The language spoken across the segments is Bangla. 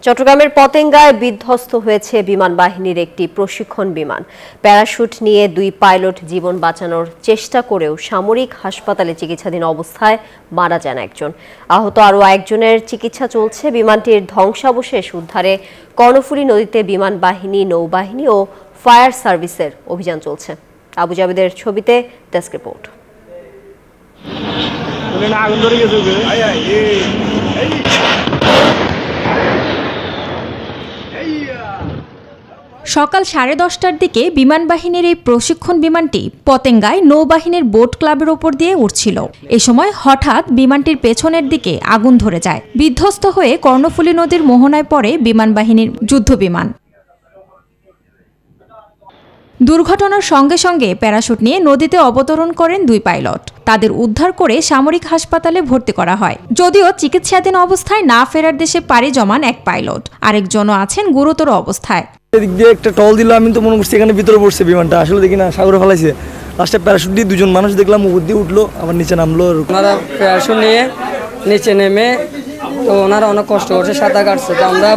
চট্টগ্রামের পতেঙ্গায় বিধ্বস্ত হয়েছে বিমান বাহিনীর একটি প্রশিক্ষণ বিমান। প্যারাশুট নিয়ে দুই পাইলট জীবন বাঁচানোর চেষ্টা করেও সামরিক হাসপাতালে চিকিৎসাধীন অবস্থায় মারা যান একজন। আহত আরও একজনের চিকিৎসা চলছে। বিমানটির ধ্বংসাবশেষ উদ্ধারে কর্ণফুলী নদীতে বিমান বাহিনী, নৌবাহিনী ও ফায়ার সার্ভিসের অভিযান চলছে। আবু জাবেদের ছবিতে ডেস্ক রিপোর্ট। সকাল 10:30টার দিকে বিমান বাহিনীর এই প্রশিক্ষণ বিমানটি পতেঙ্গায় নৌবাহিনীর বোট ক্লাবের ওপর দিয়ে উড়ছিল। এ সময় হঠাৎ বিমানটির পেছনের দিকে আগুন ধরে যায়। বিধ্বস্ত হয়ে কর্ণফুলী নদীর মোহনায় পড়ে বিমান বাহিনীর যুদ্ধ বিমান। দুর্ঘটনার সঙ্গে সঙ্গে প্যারাশুট নিয়ে নদীতে অবতরণ করেন দুই পাইলট। তাদের উদ্ধার করে সামরিক হাসপাতালে ভর্তি করা হয়। যদিও চিকিৎসাধীন অবস্থায় না ফেরার দেশে পাড়ি জমান এক পাইলট, আরেকজনও আছেন গুরুতর অবস্থায়। এদিক দিয়ে একটা টল দিল, আমি তো মনে করছি এখানে ভিতরে পড়ছে বিমানটা, আসলে দেখি না সাগরে ফেলাইছে। লাস্টে প্যারাশুট দিয়ে দুজন মানুষ দেখলাম উপর দিয়ে উঠলো, আবার নিচে নামলো। ওনারা প্যারাশুট নিয়ে নিচে নেমে তো ওনারা অনেক কষ্ট করছে, সাঁতার কাটছে। তো আমরা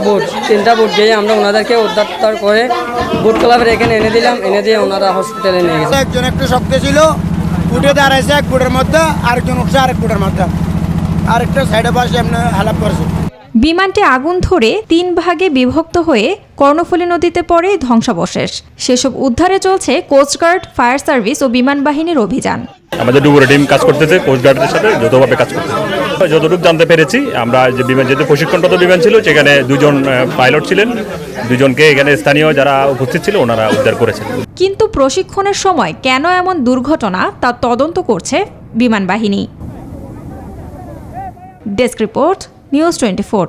তিনটা বোট গিয়ে আমরা ওনাদেরকে উদ্ধার করে বোট ক্লাবের এখানে এনে দিলাম, এনে দিয়ে ওনারা হসপিটালে নিয়ে গেছে। একজন একটু শক্ত ছিল, উঠে দাঁড়াইছে এক বোটের মধ্যে, আরেকজন উঠছে আরেক বোটের মধ্যে, আরেকটা সাইডে পাশে এমনি হেল্প করছে। বিমানটি আগুন ধরে 3 ভাগে বিভক্ত হয়ে কর্ণফুলী নদীতে পড়ে ধ্বংসাবশেষ। সেসব উদ্ধারে চলছে কোস্টগার্ড, ফায়ার সার্ভিস ও বিমান বাহিনীর অভিযান। আমাদের ডুবুরি টিম কাজ করতেছে, কোস্টগার্ডের সাথে যৌথভাবে কাজ করতেছে। যতটুকু জানতে পেরেছি আমরা, যে বিমান যেহেতু প্রশিক্ষণরত বিমান ছিল, সেখানে দুজন পাইলট ছিলেন, দুজনকে এখানে স্থানীয় যারা উপস্থিত ছিল ওনারা উদ্ধার করেছেন। কিন্তু প্রশিক্ষণের সময় কেন এমন দুর্ঘটনা তা তদন্ত করছে বিমান বাহিনী। Desk report, news 24।